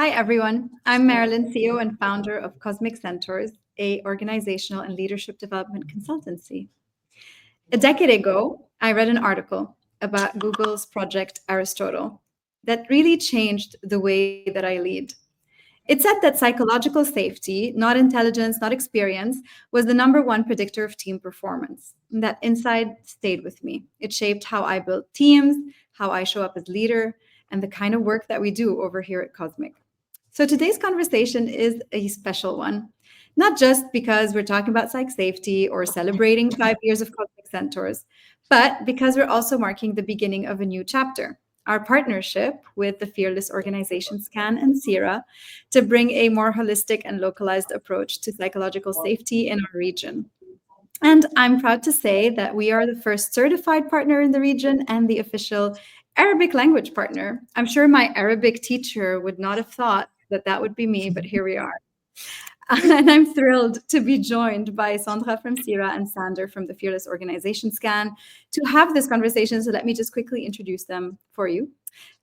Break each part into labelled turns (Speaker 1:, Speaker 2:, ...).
Speaker 1: Hi, everyone. I'm Marilyn, CEO and founder of Cosmic Centaurs, a organizational and leadership development consultancy. A decade ago, I read an article about Google's project Aristotle that really changed the way that I lead. It said that psychological safety, not intelligence, not experience, was the number one predictor of team performance. And that insight stayed with me. It shaped how I build teams, how I show up as leader, and the kind of work that we do over here at Cosmic. So today's conversation is a special one, not just because we're talking about psych safety or celebrating 5 years of Cosmic Centaurs, but because we're also marking the beginning of a new chapter. Our partnership with the fearless organization SCAN and Siira to bring a more holistic and localized approach to psychological safety in our region. And I'm proud to say that we are the first certified partner in the region and the official Arabic language partner. I'm sure my Arabic teacher would not have thought that that would be me, but here we are. And I'm thrilled to be joined by Sandra from Siira and Sander from the Fearless Organization SCAN to have this conversation. So let me just quickly introduce them for you.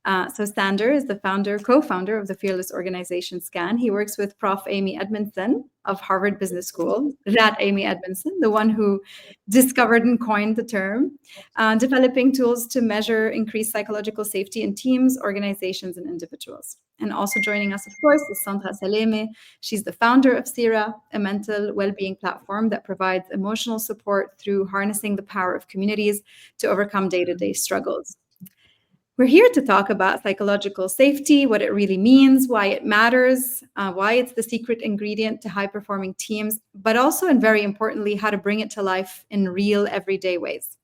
Speaker 1: So Sander is the co-founder of the Fearless Organization SCAN. He works with Prof. Amy Edmondson of Harvard Business School, that Amy Edmondson, the one who discovered and coined the term, developing tools to measure increased psychological safety in teams, organizations, and individuals. And also joining us, of course, is Sandra Salame. She's the founder of Siira, a mental well-being platform that provides emotional support through harnessing the power of communities to overcome day-to-day struggles. We're here to talk about psychological safety, what it really means, why it matters, why it's the secret ingredient to high-performing teams, but also, and very importantly, how to bring it to life in real, everyday ways.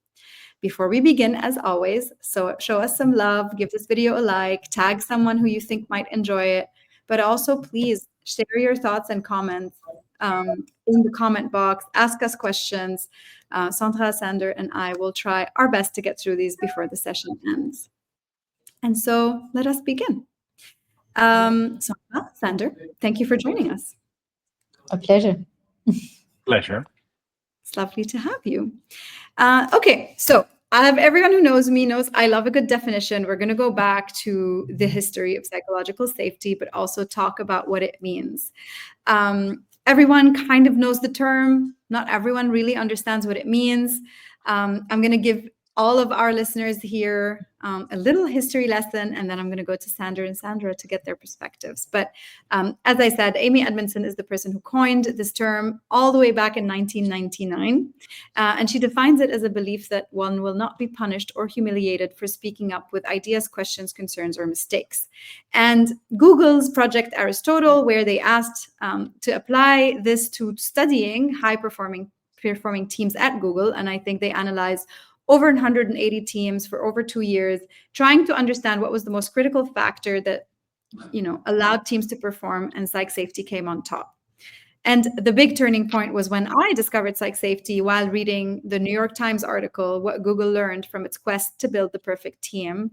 Speaker 1: Before we begin, as always, so show us some love, give this video a like, tag someone who you think might enjoy it, but also please share your thoughts and comments in the comment box, ask us questions. Sandra, Sander, and I will try our best to get through these before the session ends. And so let us begin. Sandra, Sander, thank you for joining us.
Speaker 2: A pleasure.
Speaker 3: Pleasure.
Speaker 1: It's lovely to have you. Okay, so everyone who knows me knows I love a good definition. We're going to go back to the history of psychological safety, but also talk about what it means. Everyone kind of knows the term. Not everyone really understands what it means. I'm going to give all of our listeners here a little history lesson, and then I'm going to go to Sander and Sandra to get their perspectives. But as I said, Amy Edmondson is the person who coined this term all the way back in 1999. And she defines it as a belief that one will not be punished or humiliated for speaking up with ideas, questions, concerns, or mistakes. And Google's Project Aristotle, where they asked to apply this to studying high-performing teams at Google, and I think they analyzed over 180 teams for over 2 years, trying to understand what was the most critical factor that, allowed teams to perform, and psych safety came on top. And the big turning point was when I discovered psych safety while reading the New York Times article, What Google Learned from Its Quest to Build the Perfect Team,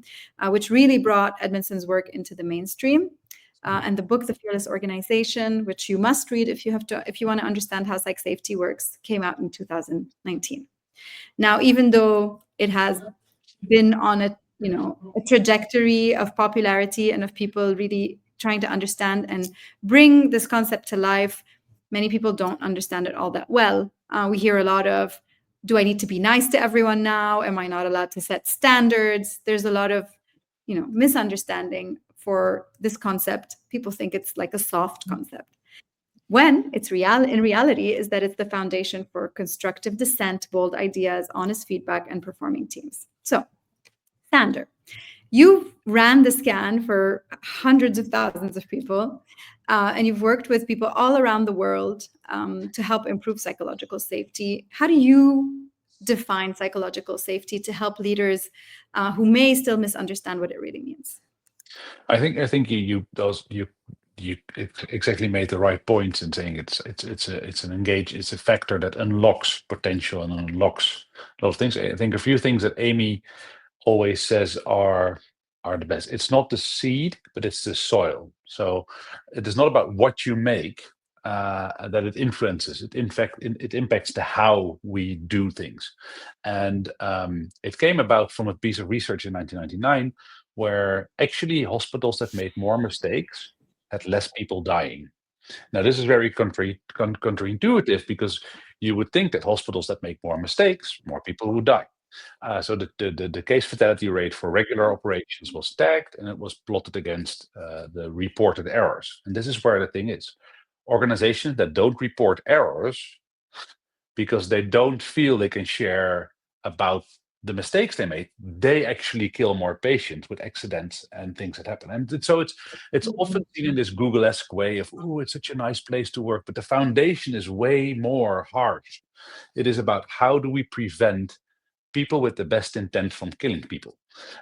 Speaker 1: which really brought Edmondson's work into the mainstream. And the book, The Fearless Organization, which you must read if you want to understand how psych safety works, came out in 2019. Now, even though it has been on a trajectory of popularity and of people really trying to understand and bring this concept to life, many people don't understand it all that well. We hear a lot of, do I need to be nice to everyone now? Am I not allowed to set standards? There's a lot of, misunderstanding for this concept. People think it's like a soft concept, when it's in reality is that it's the foundation for constructive dissent, bold ideas, honest feedback, and performing teams. So, Sander, you've ran the SCAN for hundreds of thousands of people, and you've worked with people all around the world to help improve psychological safety. How do you define psychological safety to help leaders who may still misunderstand what it really means?
Speaker 3: I think you exactly made the right points in saying it's a factor that unlocks potential and unlocks a lot of things. I think a few things that Amy always says are the best. It's not the seed, but it's the soil. So it is not about what you make that it influences. It impacts the how we do things. And it came about from a piece of research in 1999 where actually hospitals that made more mistakes had less people dying. Now, this is very counterintuitive, because you would think that hospitals that make more mistakes, more people would die. So the case fatality rate for regular operations was tagged, and it was plotted against the reported errors. And this is where the thing is. Organizations that don't report errors because they don't feel they can share about the mistakes they made, they actually kill more patients with accidents and things that happen. And so it's often seen in this Google-esque way of, oh, it's such a nice place to work, but the foundation is way more harsh. It is about how do we prevent people with the best intent from killing people,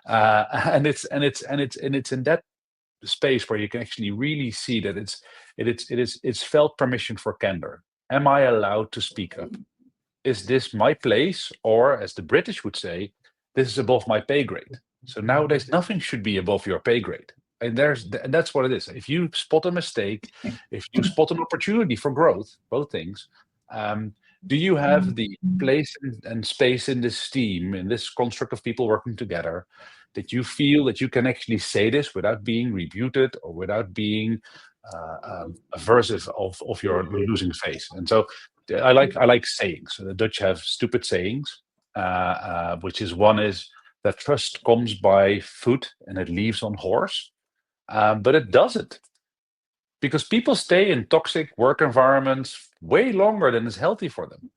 Speaker 3: and it's in that space where you can actually really see that it's felt permission for candor. Am I allowed to speak up? Is this my place? Or, as the British would say, this is above my pay grade. So nowadays, nothing should be above your pay grade. And that's what it is. If you spot a mistake, if you spot an opportunity for growth, both things, do you have the place and space in this team, in this construct of people working together, that you feel that you can actually say this without being rebuked or without being aversive of your losing face? And so I like sayings. The Dutch have stupid sayings, which is one is that trust comes by foot and it leaves on horse, but it doesn't, because people stay in toxic work environments way longer than is healthy for them.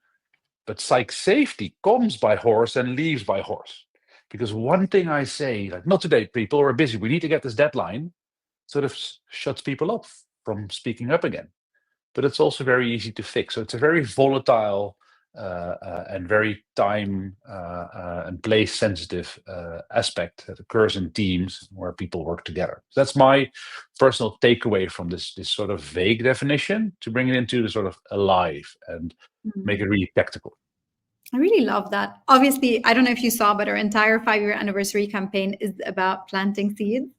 Speaker 3: But psych safety comes by horse and leaves by horse, because one thing I say, like, not today, people, we're busy, we need to get this deadline, sort of shuts people up from speaking up again. But it's also very easy to fix. So it's a very volatile and very time and place sensitive aspect that occurs in teams where people work together. So that's my personal takeaway from this sort of vague definition, to bring it into the sort of alive and make it really tactical.
Speaker 1: I really love that. Obviously, I don't know if you saw, but our entire 5-year anniversary campaign is about planting seeds.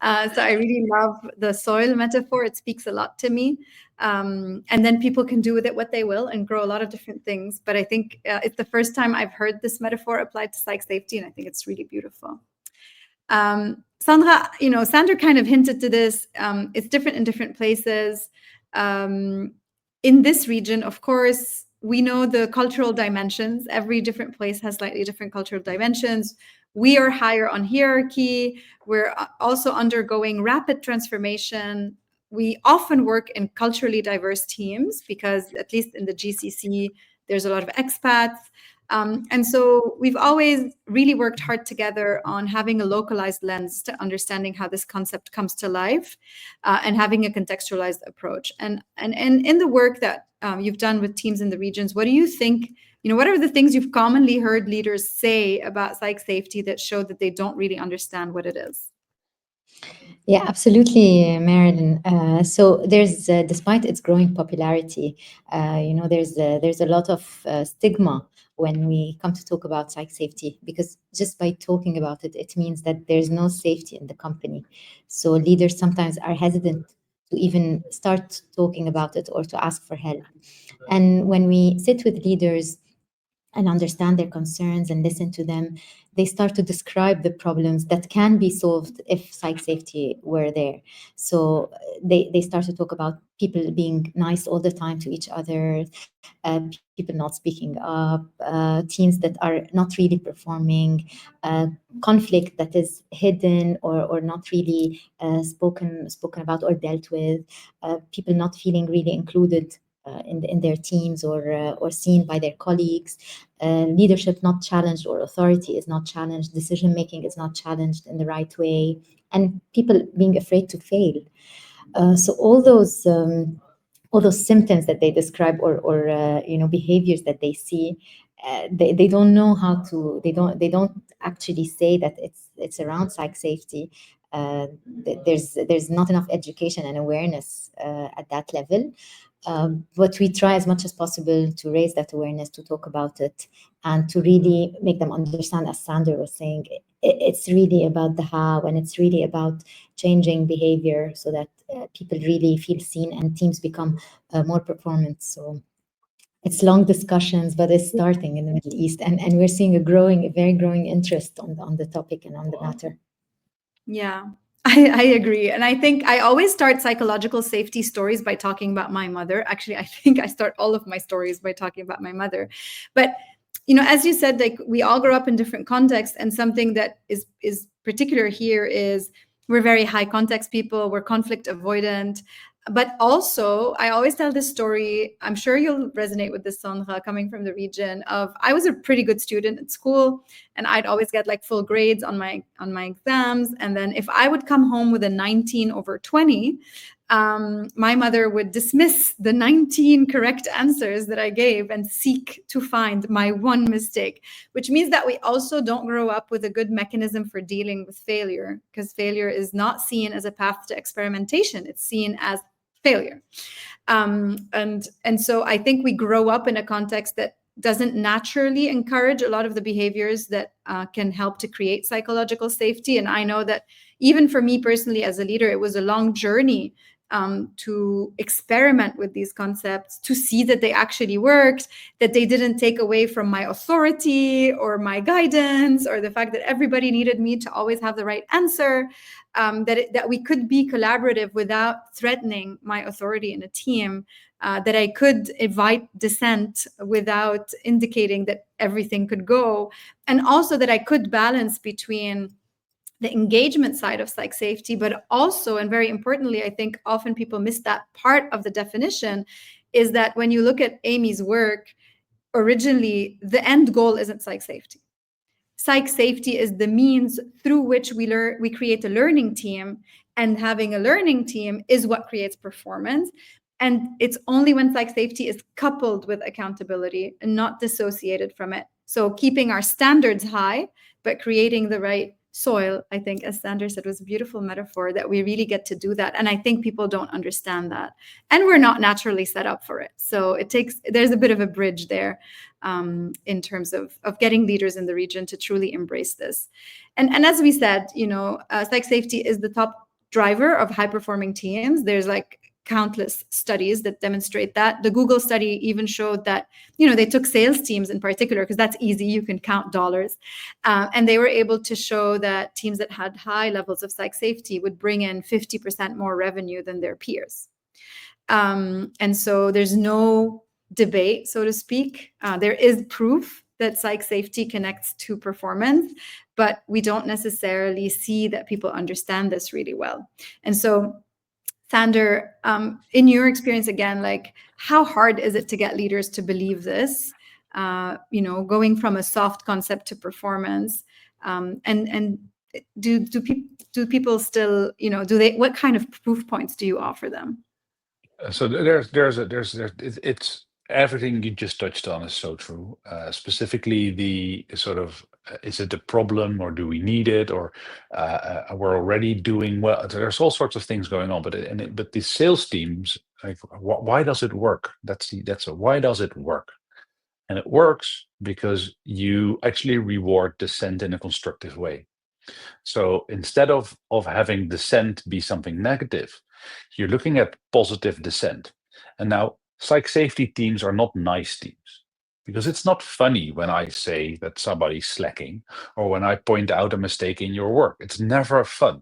Speaker 1: So I really love the soil metaphor. It speaks a lot to me. And then people can do with it what they will and grow a lot of different things. But I think it's the first time I've heard this metaphor applied to psych safety, and I think it's really beautiful. Sandra, Sander kind of hinted to this. It's different in different places. In this region, of course, we know the cultural dimensions. Every different place has slightly different cultural dimensions. We are higher on hierarchy. We're also undergoing rapid transformation. We often work in culturally diverse teams because, at least in the GCC, there's a lot of expats. And so we've always really worked hard together on having a localized lens to understanding how this concept comes to life, and having a contextualized approach. And in the work that you've done with teams in the regions, what do you think, what are the things you've commonly heard leaders say about psych safety that show that they don't really understand what it is?
Speaker 2: Yeah, absolutely, Marilyn. So there's, despite its growing popularity, there's a lot of stigma when we come to talk about psych safety, because just by talking about it, it means that there's no safety in the company. So leaders sometimes are hesitant to even start talking about it or to ask for help. And when we sit with leaders and understand their concerns and listen to them, they start to describe the problems that can be solved if psych safety were there. So they start to talk about people being nice all the time to each other, people not speaking up, teams that are not really performing, conflict that is hidden or not really spoken about or dealt with, people not feeling really included in their teams or seen by their colleagues, leadership not challenged or authority is not challenged, decision making is not challenged in the right way, and people being afraid to fail. So all those symptoms that they describe or behaviors that they see, they don't know how to. They don't actually say that it's around psych safety. There's not enough education and awareness at that level. But we try as much as possible to raise that awareness, to talk about it, and to really make them understand, as Sander was saying, it's really about the how, and it's really about changing behavior so that people really feel seen and teams become more performant. So it's long discussions, but it's starting in the Middle East, and we're seeing a very growing interest on the topic and on the matter.
Speaker 1: Yeah. I agree. And I think I always start psychological safety stories by talking about my mother. Actually, I think I start all of my stories by talking about my mother. But, as you said, like we all grow up in different contexts, and something that is particular here is we're very high context people, we're conflict avoidant. But also, I always tell this story, I'm sure you'll resonate with this, Sandra, coming from the region of, I was a pretty good student at school, and I'd always get like full grades on my exams. And then if I would come home with a 19/20, my mother would dismiss the 19 correct answers that I gave and seek to find my one mistake, which means that we also don't grow up with a good mechanism for dealing with failure, because failure is not seen as a path to experimentation. It's seen as failure. And so I think we grow up in a context that doesn't naturally encourage a lot of the behaviors that can help to create psychological safety. And I know that even for me personally as a leader, it was a long journey to experiment with these concepts, to see that they actually worked, that they didn't take away from my authority or my guidance, or the fact that everybody needed me to always have the right answer, that we could be collaborative without threatening my authority in a team, that I could invite dissent without indicating that everything could go, and also that I could balance between the engagement side of psych safety, but also, and very importantly, I think often people miss that part of the definition, is that when you look at Amy's work, originally the end goal isn't psych safety. Psych safety is the means through which we create a learning team, and having a learning team is what creates performance. And it's only when psych safety is coupled with accountability and not dissociated from it. So keeping our standards high, but creating the right soil, I think, as Sander said, was a beautiful metaphor, that we really get to do that. And I think people don't understand that. And we're not naturally set up for it. So there's a bit of a bridge there in terms of getting leaders in the region to truly embrace this. And as we said, psych safety is the top driver of high-performing teams. There's like countless studies that demonstrate that. The Google study even showed that, they took sales teams in particular, because that's easy, you can count dollars. And they were able to show that teams that had high levels of psych safety would bring in 50% more revenue than their peers. And so there's no debate, so to speak. There is proof that psych safety connects to performance, but we don't necessarily see that people understand this really well. And so, Sander, in your experience, again, like, how hard is it to get leaders to believe this? Going from a soft concept to performance, and do people still, what kind of proof points do you offer them?
Speaker 3: So it's everything you just touched on is so true. Specifically, the sort of is it a problem, or do we need it, or we're already doing well? There's all sorts of things going on, but the sales teams, like, why does it work? Why does it work? And it works because you actually reward dissent in a constructive way. So instead of having dissent be something negative, you're looking at positive dissent. And now, psych safety teams are not nice teams, because it's not funny when I say that somebody's slacking, or when I point out a mistake in your work. It's never fun,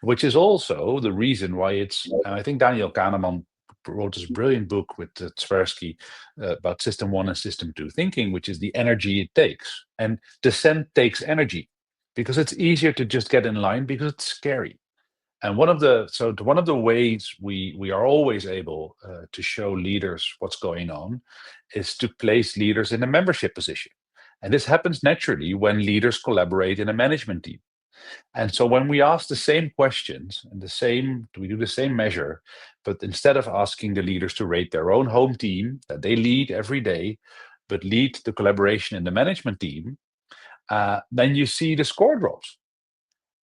Speaker 3: which is also the reason why I think Daniel Kahneman wrote this brilliant book with Tversky about System 1 and System 2 thinking, which is the energy it takes. And dissent takes energy, because it's easier to just get in line, because it's scary. And one of the ways we are always able to show leaders what's going on is to place leaders in a membership position. And this happens naturally when leaders collaborate in a management team. And so when we ask the same questions and we do the same measure, but instead of asking the leaders to rate their own home team that they lead every day, but lead the collaboration in the management team, then you see the score drops.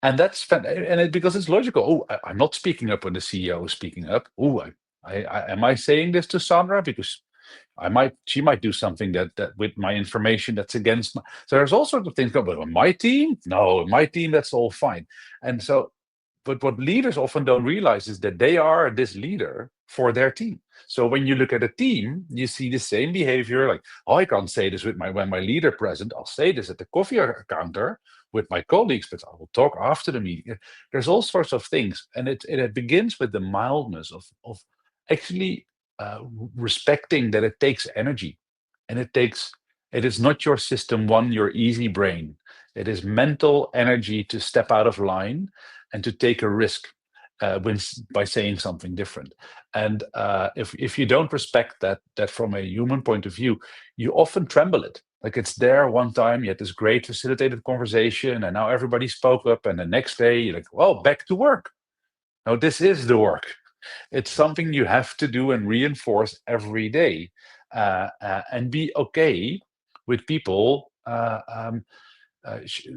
Speaker 3: And that's because it's logical. Oh, I'm not speaking up when the CEO is speaking up. Oh, am I saying this to Sandra because she might do something that with my information that's against my. So there's all sorts of things going. But on my team, no, my team, that's all fine. And so, but what leaders often don't realize is that they are this leader for their team. So when you look at a team, you see the same behavior. Like, oh, I can't say this when my leader present. I'll say this at the coffee counter. with my colleagues, but I will talk after the meeting. There's all sorts of things, and it begins with the mildness of actually respecting that it takes energy, and it is not your system one, your easy brain. It is mental energy to step out of line and to take a risk by saying something different. And if you don't respect that from a human point of view, you often tremble it. Like, it's there one time, you had this great facilitated conversation, and now everybody spoke up, and the next day you're like, well, back to work. No, this is the work. It's something you have to do and reinforce every day, and be okay with people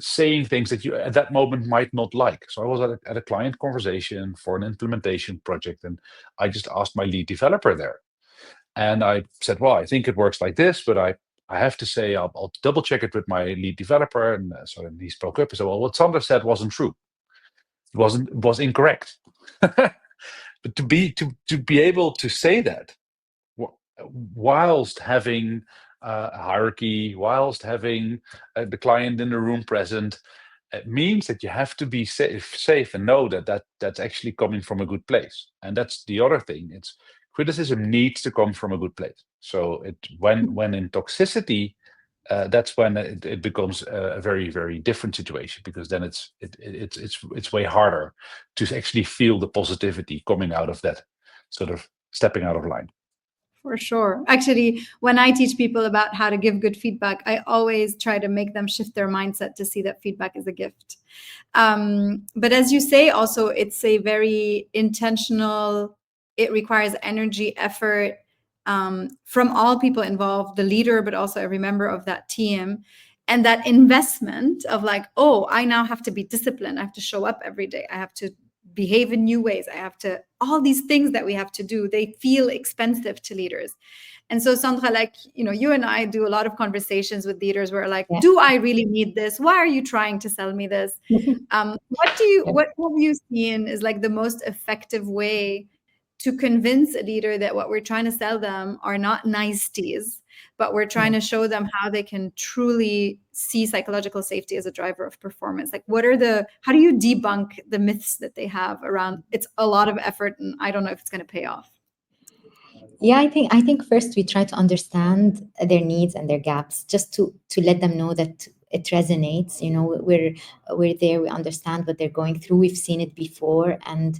Speaker 3: saying things that you at that moment might not like. So I was at a client conversation for an implementation project, and I just asked my lead developer there. And I said, well, I think it works like this, but I have to say, I'll double check it with my lead developer. And so then he spoke up and said, well, what Sander said wasn't true. It was incorrect. But to be able to say that whilst having a hierarchy, whilst having the client in the room present, it means that you have to be safe and know that's actually coming from a good place. And that's the other thing. It's criticism needs to come from a good place. So when in toxicity, that's when it becomes a very, very different situation, because then it's way harder to actually feel the positivity coming out of that sort of stepping out of line.
Speaker 1: For sure. Actually, when I teach people about how to give good feedback, I always try to make them shift their mindset to see that feedback is a gift. But as you say, also, it's a very intentional, it requires energy, effort from all people involved, the leader, but also every member of that team. And that investment of like, oh, I now have to be disciplined. I have to show up every day. I have to behave in new ways. I have to, all these things that we have to do, they feel expensive to leaders. And so, Sandra, like, you and I do a lot of conversations with leaders where like, do I really need this? Why are you trying to sell me this? What have you seen is like the most effective way to convince a leader that what we're trying to sell them are not niceties, but we're trying to show them how they can truly see psychological safety as a driver of performance? Like, how do you debunk the myths that they have around it's a lot of effort and I don't know if it's going to pay off?
Speaker 2: Yeah, I think first we try to understand their needs and their gaps, just to let them know that it resonates. We're there, we understand what they're going through, we've seen it before, and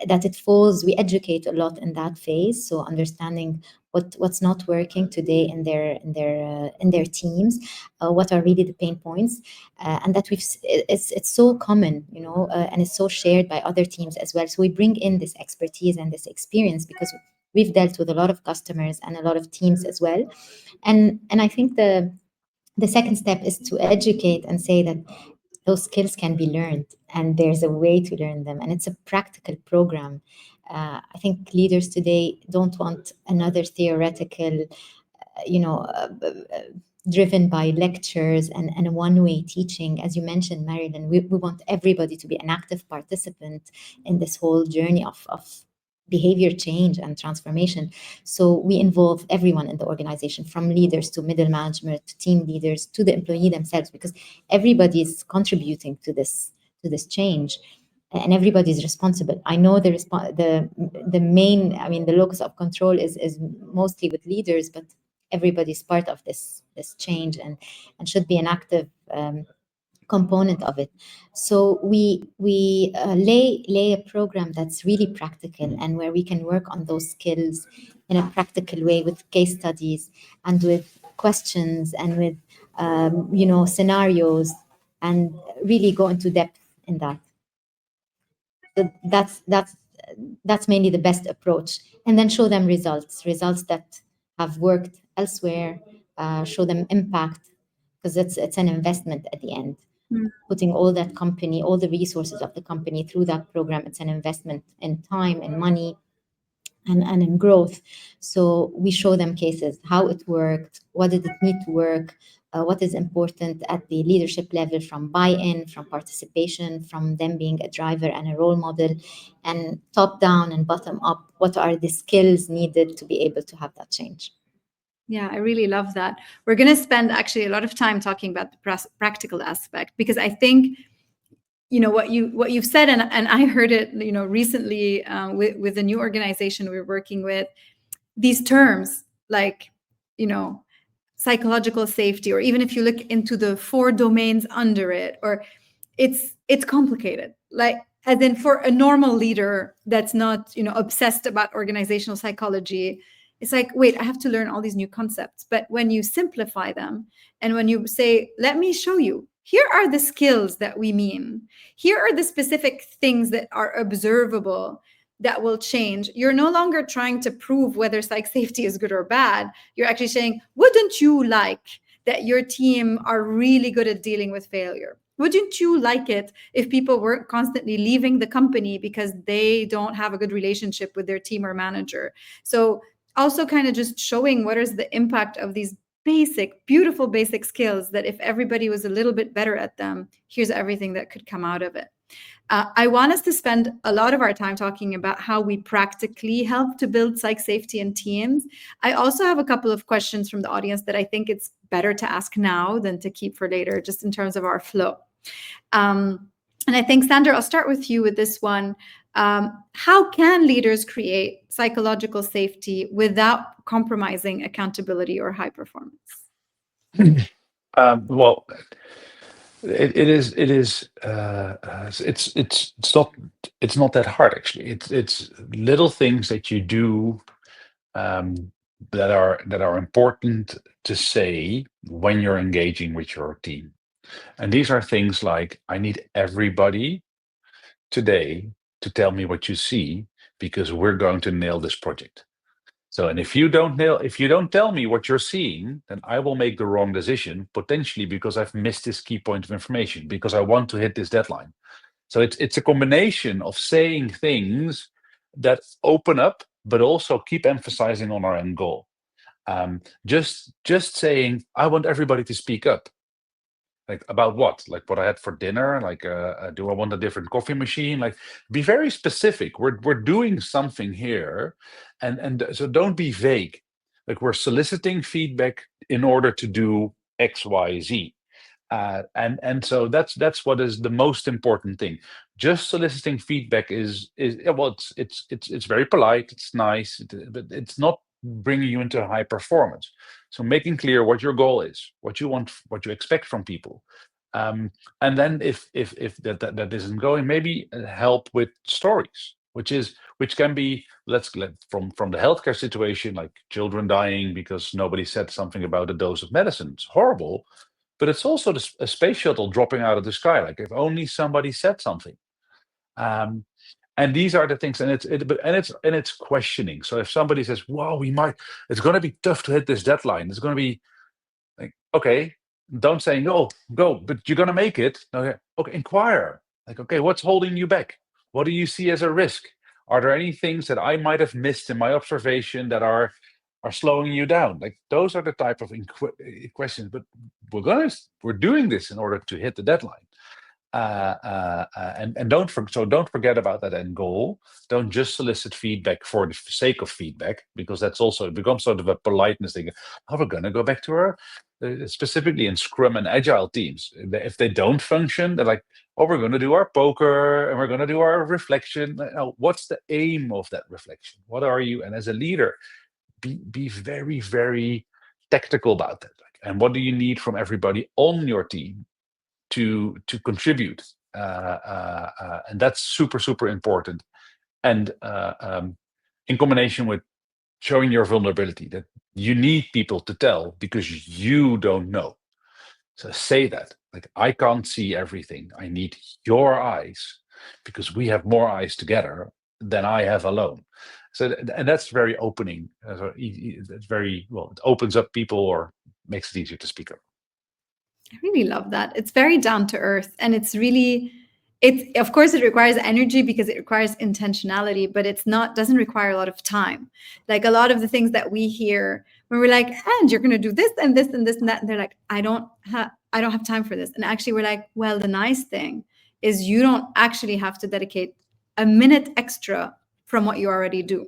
Speaker 2: that it falls, we educate a lot in that phase. So understanding what's not working today in their teams, what are really the pain points, and that it's so common, and it's so shared by other teams as well. So we bring in this expertise and this experience because we've dealt with a lot of customers and a lot of teams as well. And I think the second step is to educate and say that those skills can be learned, and there's a way to learn them, and it's a practical program. I think leaders today don't want another theoretical, driven by lectures and a one-way teaching. As you mentioned, Marilyn, we want everybody to be an active participant in this whole journey of behavior change and transformation. So we involve everyone in the organization, from leaders to middle management to team leaders to the employee themselves, because everybody is contributing to this change, and everybody is responsible. I know the main, the locus of control is mostly with leaders, but everybody's part of this change and should be an active component of it. So we lay a program that's really practical, and where we can work on those skills in a practical way with case studies and with questions and with scenarios, and really go into depth in that. So that's mainly the best approach, and then show them results that have worked elsewhere, show them impact, because it's an investment at the end. Putting all that company, all the resources of the company through that program, it's an investment in time and money and in growth. So we show them cases, how it worked, what did it need to work, what is important at the leadership level, from buy-in, from participation, from them being a driver and a role model, and top down and bottom up, what are the skills needed to be able to have that change.
Speaker 1: Yeah, I really love that. We're going to spend actually a lot of time talking about the practical aspect, because I think, you know, what you've said, and I heard it, you know, recently with a new organization we're working with, these terms like, you know, psychological safety, or even if you look into the 4 domains under it, or it's complicated. Like, as in, for a normal leader that's not, you know, obsessed about organizational psychology, it's like, wait, I have to learn all these new concepts. But when you simplify them, and when you say, let me show you, here are the skills that we mean, here are the specific things that are observable that will change. You're no longer trying to prove whether psych safety is good or bad. You're actually saying, wouldn't you like that your team are really good at dealing with failure? Wouldn't you like it if people weren't constantly leaving the company because they don't have a good relationship with their team or manager? So also kind of just showing what is the impact of these basic, beautiful basic skills, that if everybody was a little bit better at them, here's everything that could come out of it. I want us to spend a lot of our time talking about how we practically help to build psych safety in teams. I also have a couple of questions from the audience that I think it's better to ask now than to keep for later, just in terms of our flow. And I think, Sander, I'll start with you with this one. How can leaders create psychological safety without compromising accountability or high performance?
Speaker 3: Well, it's not that hard, actually. It's little things that you do that are important to say when you're engaging with your team. And these are things like, I need everybody today to tell me what you see, because we're going to nail this project. So, and if you don't tell me what you're seeing, then I will make the wrong decision, potentially because I've missed this key point of information, because I want to hit this deadline. So it's a combination of saying things that open up, but also keep emphasizing on our end goal. Just saying, I want everybody to speak up. Like, about what? Like, what I had for dinner? Like, do I want a different coffee machine? Like, be very specific. We're doing something here, and so don't be vague. Like, we're soliciting feedback in order to do X, Y, Z. And so that's what is the most important thing. Just soliciting feedback is well, it's very polite, it's nice, but it's not bringing you into high performance. So making clear what your goal is, what you want, what you expect from people, and then if that isn't going, maybe help with stories, which can be, from the healthcare situation, like children dying because nobody said something about a dose of medicine. It's horrible. But it's also a space shuttle dropping out of the sky. Like, if only somebody said something. And these are the things, and it's questioning. So if somebody says, "Wow, it's going to be tough to hit this deadline. It's going to be like, okay, don't say no, go, but you're going to make it. Okay, inquire. Like, okay, what's holding you back? What do you see as a risk? Are there any things that I might have missed in my observation that are slowing you down?" Like, those are the type of questions. But we're doing this in order to hit the deadline. And don't forget about that end goal. Don't just solicit feedback for the sake of feedback, because that's also, it becomes sort of a politeness thing. Oh, we're going to go back to our specifically in Scrum and Agile teams. If they don't function, they're like, "Oh, we're going to do our poker and we're going to do our reflection." Now, what's the aim of that reflection? What are you? And as a leader, be very, very tactical about that. And what do you need from everybody on your team to contribute? And that's super, super important. And in combination with showing your vulnerability, that you need people to tell because you don't know. So say that, like, I can't see everything. I need your eyes, because we have more eyes together than I have alone. So, and that's very opening. It's very, well, it opens up people, or makes it easier to speak up.
Speaker 1: I really love that. It's very down to earth, and it's really, of course it requires energy because it requires intentionality, but doesn't require a lot of time. Like, a lot of the things that we hear when we're like, "And you're going to do this and this and this and that," and they're like, I don't have time for this. And actually we're like, well, the nice thing is you don't actually have to dedicate a minute extra from what you already do.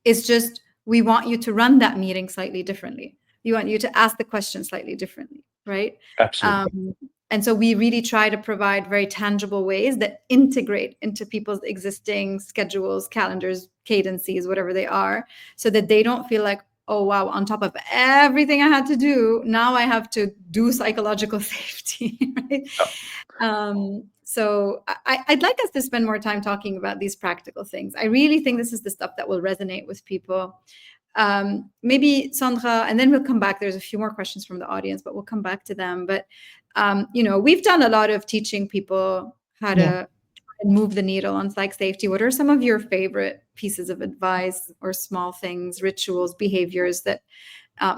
Speaker 1: It's just, we want you to run that meeting slightly differently. We want you to ask the question slightly differently, right?
Speaker 3: Absolutely.
Speaker 1: And so we really try to provide very tangible ways that integrate into people's existing schedules, calendars, cadences, whatever they are, so that they don't feel like, oh, wow, on top of everything I had to do, now I have to do psychological safety, right? So I'd like us to spend more time talking about these practical things. I really think this is the stuff that will resonate with people. Maybe Sandra, and then we'll come back. There's a few more questions from the audience, but we'll come back to them. But, we've done a lot of teaching people how to move the needle on psych safety. What are some of your favorite pieces of advice or small things, rituals, behaviors that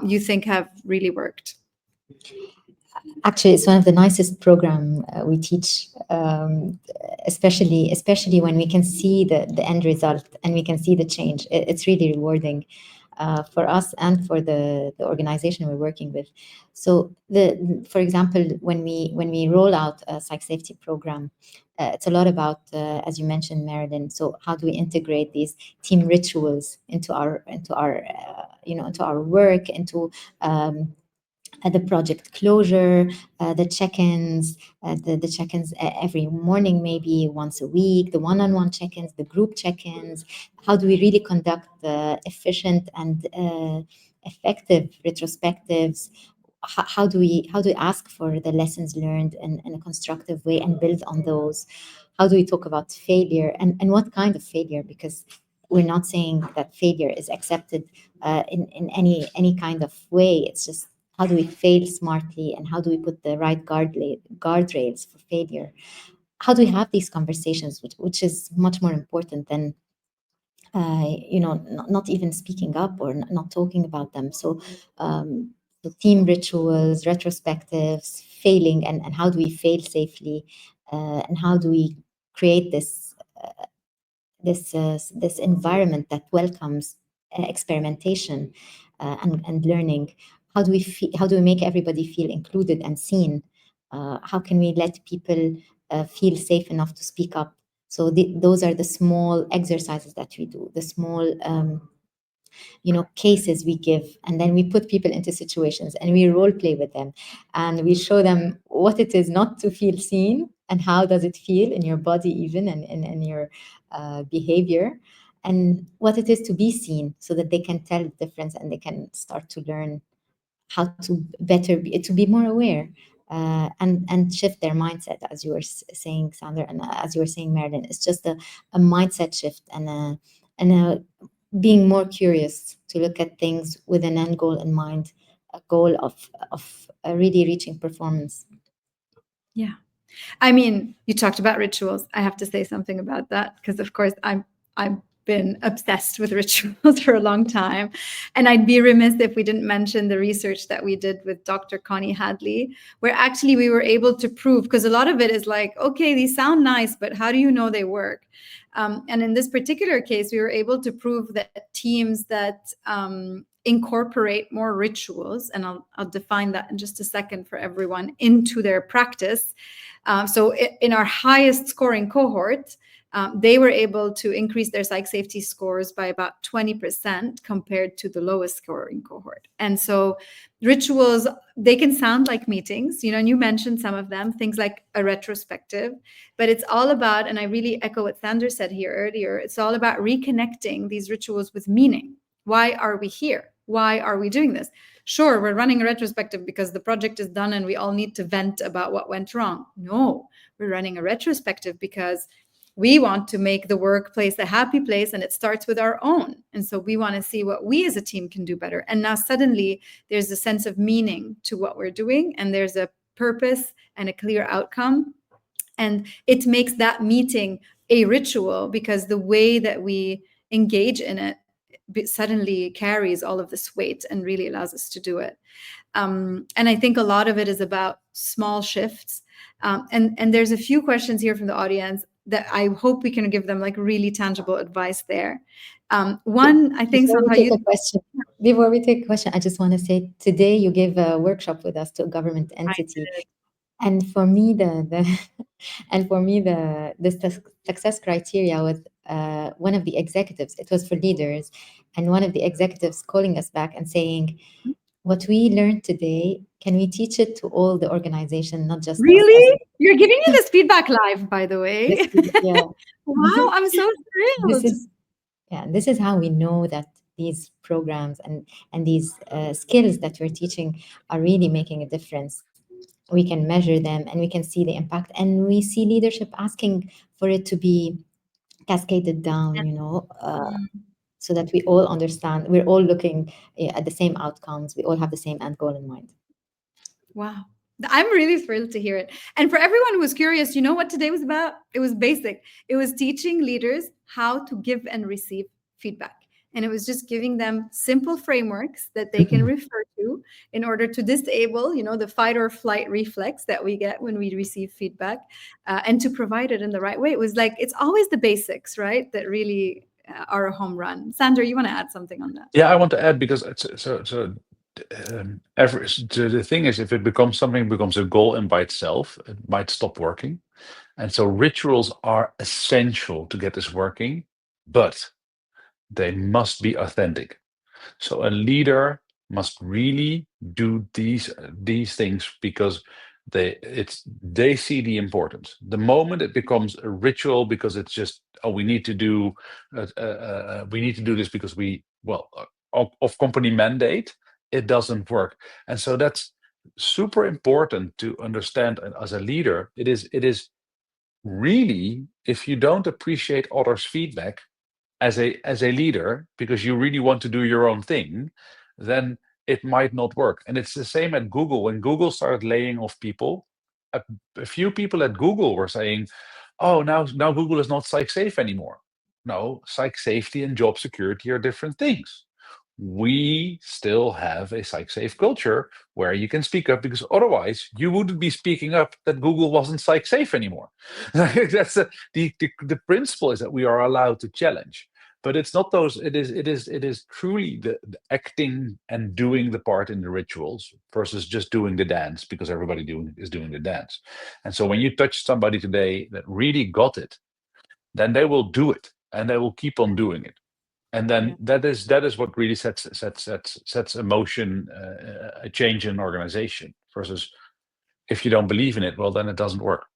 Speaker 1: you think have really worked?
Speaker 2: Actually, it's one of the nicest program we teach, especially when we can see the end result and we can see the change. It's really rewarding for us and for the organization we're working with. So, for example, when we roll out a psych safety program, it's a lot about, as you mentioned, Marilyn. So, how do we integrate these team rituals into our work, into the project closure, the check-ins, the check-ins every morning, maybe once a week, the one-on-one check-ins, the group check-ins. How do we really conduct efficient and effective retrospectives? How do we ask for the lessons learned in a constructive way and build on those? How do we talk about failure and what kind of failure? Because we're not saying that failure is accepted in any kind of way. It's just, how do we fail smartly, and how do we put the right guardrails for failure? How do we have these conversations, which is much more important than not even speaking up or not talking about them. So the team rituals, retrospectives, failing, and how do we fail safely, and how do we create this environment that welcomes experimentation and learning. How do we make everybody feel included and seen? How can we let people feel safe enough to speak up? So those are the small exercises that we do, the small cases we give, and then we put people into situations and we role play with them, and we show them what it is not to feel seen, and how does it feel in your body even, and in your behavior, and what it is to be seen, so that they can tell the difference and they can start to learn how to to be more aware, and shift their mindset, as you were saying, Sander, and as you were saying, Marilyn. It's just a mindset shift and a being more curious to look at things with an end goal in mind, a goal of really reaching performance.
Speaker 1: Yeah. I mean, you talked about rituals. I have to say something about that because, of course, I've been obsessed with rituals for a long time. And I'd be remiss if we didn't mention the research that we did with Dr. Connie Hadley, where actually we were able to prove, because a lot of it is like, okay, these sound nice, but how do you know they work? And in this particular case, we were able to prove that teams that incorporate more rituals, and I'll define that in just a second for everyone, into their practice. So in our highest scoring cohort, they were able to increase their psych safety scores by about 20% compared to the lowest scoring cohort. And so rituals, they can sound like meetings, and you mentioned some of them, things like a retrospective, but it's all about, and I really echo what Sander said here earlier, it's all about reconnecting these rituals with meaning. Why are we here? Why are we doing this? Sure, we're running a retrospective because the project is done and we all need to vent about what went wrong. No, we're running a retrospective because we want to make the workplace a happy place, and it starts with our own. And so we want to see what we as a team can do better. And now suddenly there's a sense of meaning to what we're doing, and there's a purpose and a clear outcome. And it makes that meeting a ritual because the way that we engage in it suddenly carries all of this weight and really allows us to do it. And I think a lot of it is about small shifts. And there's a few questions here from the audience that I hope we can give them like really tangible advice there. One, I think
Speaker 2: before we take a question, I just want to say, today you gave a workshop with us to a government entity. And for me, the success criteria with one of the executives, it was for leaders, and one of the executives calling us back and saying, what we learned today, can we teach it to all the organization, not just us as
Speaker 1: Really? You're giving me this feedback live, by the way.
Speaker 2: this is, yeah.
Speaker 1: Wow, I'm so
Speaker 2: This
Speaker 1: thrilled.
Speaker 2: is this is how we know that these programs and these skills that we're teaching are really making a difference. We can measure them and we can see the impact, and we see leadership asking for it to be cascaded down, so that we all understand, we're all looking at the same outcomes, we all have the same end goal in mind.
Speaker 1: Wow. I'm really thrilled to hear it. And for everyone who was curious, you know what today was about? It was basic. It was teaching leaders how to give and receive feedback. And it was just giving them simple frameworks that they can refer to in order to disable, the fight or flight reflex that we get when we receive feedback, and to provide it in the right way. It was like, it's always the basics, right, that really are a home run. Sander, you want to add something on that?
Speaker 3: Yeah, I want to add, because it's the thing is, if it becomes a goal in by itself, it might stop working. And so rituals are essential to get this working, but they must be authentic. So a leader must really do these things because they see the importance. The moment it becomes a ritual because it's just, oh, we need to do this because of company mandate, it doesn't work. And so that's super important to understand. And as a leader, it is really, if you don't appreciate others' feedback as a leader, because you really want to do your own thing, then it might not work. And it's the same at Google. When Google started laying off people, a few people at Google were saying, oh, now Google is not psych safe anymore. No, psych safety and job security are different things. We still have a psych safe culture where you can speak up, because otherwise you wouldn't be speaking up that Google wasn't psych safe anymore. That's the principle, is that we are allowed to challenge, but it's not those. It is truly the acting and doing the part in the rituals versus just doing the dance because everybody is doing the dance. And so when you touch somebody today that really got it, then they will do it and they will keep on doing it. And then that is what really sets emotion, a change in an organization, versus if you don't believe in it, well, then it doesn't work.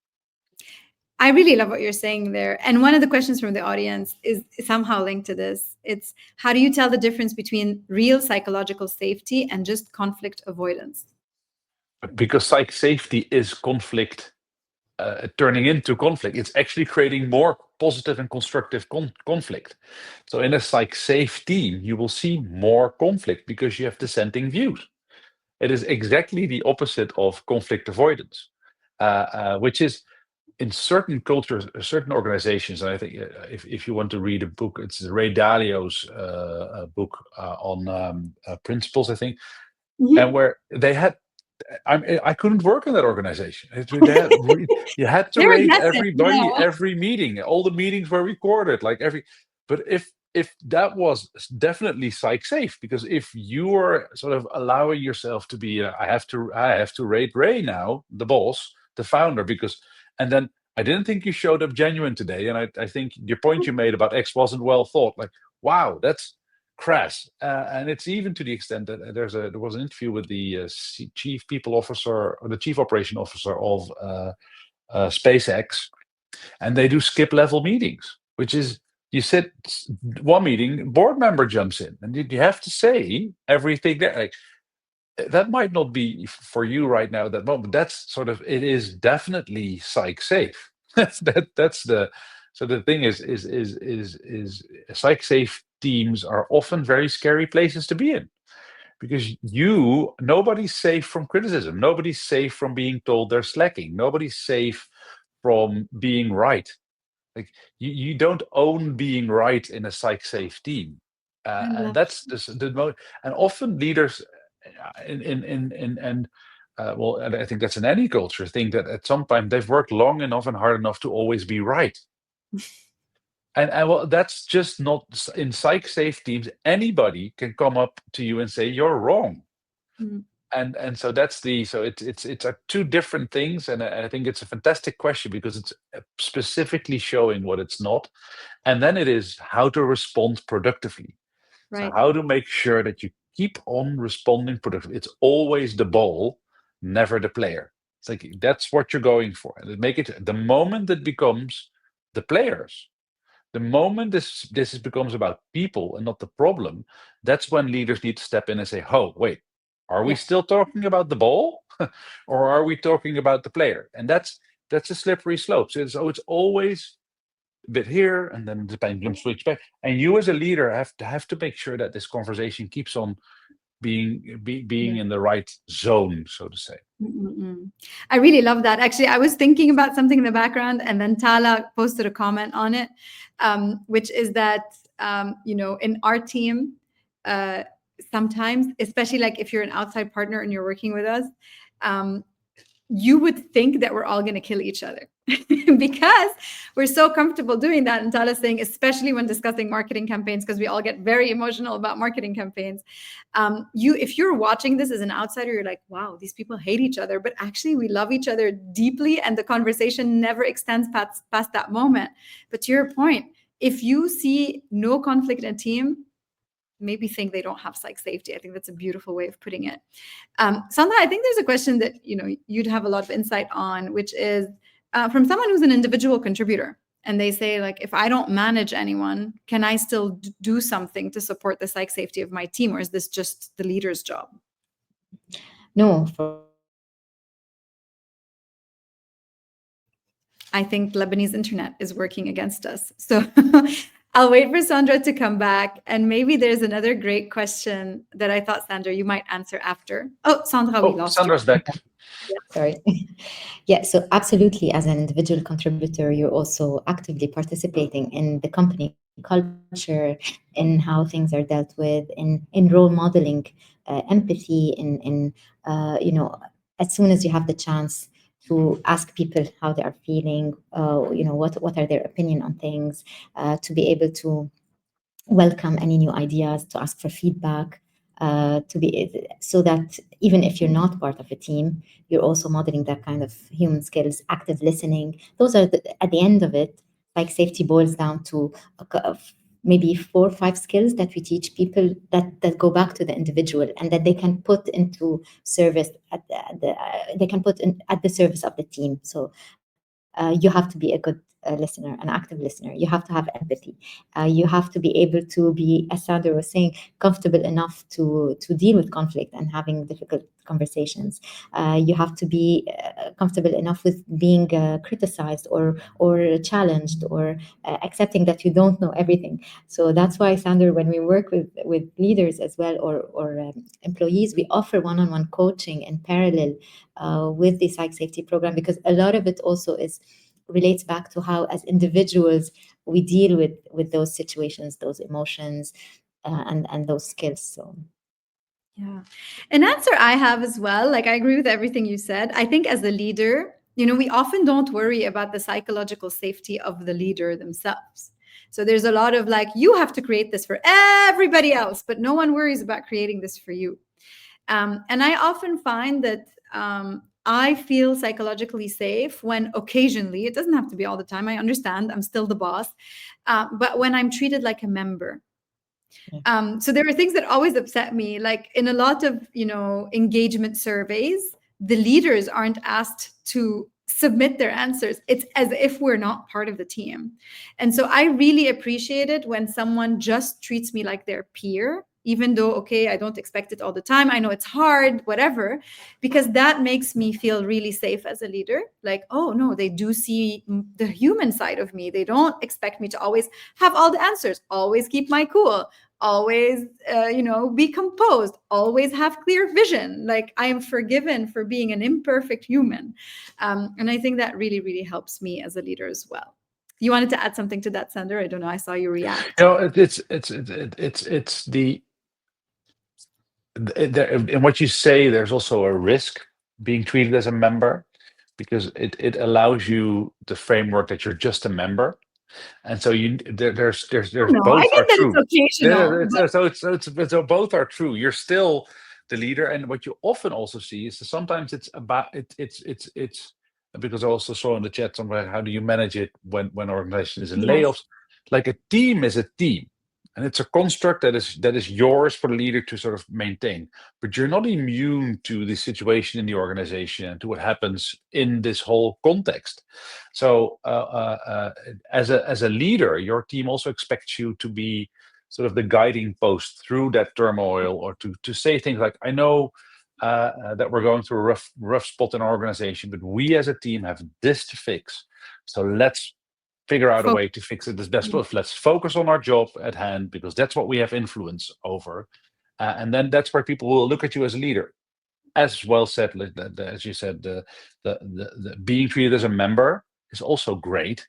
Speaker 1: I really love what you're saying there. And one of the questions from the audience is somehow linked to this. It's, how do you tell the difference between real psychological safety and just conflict avoidance?
Speaker 3: Because psych safety is conflict turning into conflict. It's actually creating more positive and constructive conflict. So in a psych safe team, you will see more conflict because you have dissenting views. It is exactly the opposite of conflict avoidance, which is in certain cultures, certain organizations. And I think if you want to read a book, it's Ray Dalio's book on principles, I think, and where they had, I couldn't work in that organization. You had to rate everybody, every meeting. All the meetings were recorded, But if that was definitely psych safe, because if you are sort of allowing yourself to be, I have to rate Ray now, the boss, the founder, and then I didn't think you showed up genuine today, and I think your point you made about X wasn't well thought. Like, wow, that's crass. And it's even to the extent that there was an interview with the chief people officer, or the chief operation officer of SpaceX, and they do skip level meetings, which is, you sit one meeting, board member jumps in, and you have to say everything there. Like, that might not be for you right now at that moment. That's sort of, it is definitely psych safe. That's the, so the thing is psych safe teams are often very scary places to be in, because nobody's safe from criticism. Nobody's safe from being told they're slacking. Nobody's safe from being right. Like, you don't own being right in a psych safe team. And that's the and often leaders and I think that's in any culture, think that at some point they've worked long enough and hard enough to always be right. And well, that's just not in psych safe teams. Anybody can come up to you and say you're wrong. And so it's two different things, and I think it's a fantastic question, because it's specifically showing what it's not, and then it is how to respond productively.
Speaker 1: Right.
Speaker 3: So how to make sure that you keep on responding productively. It's always the ball, never the player. It's like that's what you're going for. And make it the moment it becomes the players, the moment this becomes about people and not the problem, that's when leaders need to step in and say, "Oh, wait, are we still talking about the ball, or are we talking about the player?" And that's a slippery slope. So it's always a bit here, and then the pendulum switch back. And you as a leader have to make sure that this conversation keeps on being in the right zone, so to say.
Speaker 1: I really love that. Actually, I was thinking about something in the background, and then Tala posted a comment on it, which is that, in our team, sometimes, especially like if you're an outside partner and you're working with us, you would think that we're all going to kill each other because we're so comfortable doing that. And Tala's saying, especially when discussing marketing campaigns, because we all get very emotional about marketing campaigns. If you're watching this as an outsider, you're like, wow, these people hate each other. But actually, we love each other deeply, and the conversation never extends past that moment. But to your point, if you see no conflict in a team, maybe think they don't have psych safety. I think that's a beautiful way of putting it. Sandra, I think there's a question that you'd have a lot of insight on, which is from someone who's an individual contributor, and they say, like, if I don't manage anyone, can I still do something to support the psych safety of my team, or is this just the leader's job?
Speaker 2: No.
Speaker 1: I think Lebanese internet is working against us. So I'll wait for Sandra to come back. And maybe there's another great question that I thought, Sandra, you might answer after. Oh, Sandra, we lost
Speaker 3: Sandra's
Speaker 1: you.
Speaker 3: back.
Speaker 2: Yeah, sorry. Yeah, so absolutely, as an individual contributor, you're also actively participating in the company culture, in how things are dealt with, in role modeling, empathy, as soon as you have the chance to ask people how they are feeling, what are their opinion on things, to be able to welcome any new ideas, to ask for feedback, so that even if you're not part of a team, you're also modeling that kind of human skills, active listening. Those are at the end of it, like safety boils down to maybe 4 or 5 skills that we teach people that go back to the individual, and that they can put into service at the service of the team. So you have to be a good listener, an active listener. You have to have empathy. You have to be able to be, as Sander was saying, comfortable enough to deal with conflict and having difficult conversations. You have to be comfortable enough with being criticized or challenged, or accepting that you don't know everything. So that's why, Sander, when we work with leaders as well, or employees, we offer one-on-one coaching in parallel with the psych safety program, because a lot of it also relates back to how, as individuals, we deal with those situations, those emotions, and those skills. So
Speaker 1: yeah, an answer I have as well, like I agree with everything you said. I think as a leader, we often don't worry about the psychological safety of the leader themselves. So there's a lot of like, you have to create this for everybody else, but no one worries about creating this for you. And I often find that I feel psychologically safe when occasionally, it doesn't have to be all the time, I understand, I'm still the boss, but when I'm treated like a member. So there are things that always upset me, like in a lot of, engagement surveys, the leaders aren't asked to submit their answers. It's as if we're not part of the team. And so I really appreciate it when someone just treats me like their peer, even though, okay, I don't expect it all the time. I know it's hard, whatever, because that makes me feel really safe as a leader. Like, oh no, they do see the human side of me. They don't expect me to always have all the answers, always keep my cool, always, be composed, always have clear vision. Like, I am forgiven for being an imperfect human. And I think that really, really helps me as a leader as well. You wanted to add something to that, Sander? I don't know. I saw you react.
Speaker 3: In what you say, there's also a risk being treated as a member, because it allows you the framework that you're just a member. And so there's
Speaker 1: No,
Speaker 3: both
Speaker 1: I
Speaker 3: are
Speaker 1: think that
Speaker 3: true.
Speaker 1: it's occasional.
Speaker 3: So both are true. You're still the leader, and what you often also see is that sometimes it's about it's because I also saw in the chat somewhere, how do you manage it when organization is in layoffs? Like, a team is a team, And it's a construct that is yours for the leader to sort of maintain. But you're not immune to the situation in the organization and to what happens in this whole context. So as a leader, your team also expects you to be sort of the guiding post through that turmoil, or to say things like, I know that we're going through a rough spot in our organization, but we as a team have this to fix. So let's figure out a way to fix it as best possible. Let's focus on our job at hand, because that's what we have influence over. And then that's where people will look at you as a leader. As well said, as you said, the being treated as a member is also great,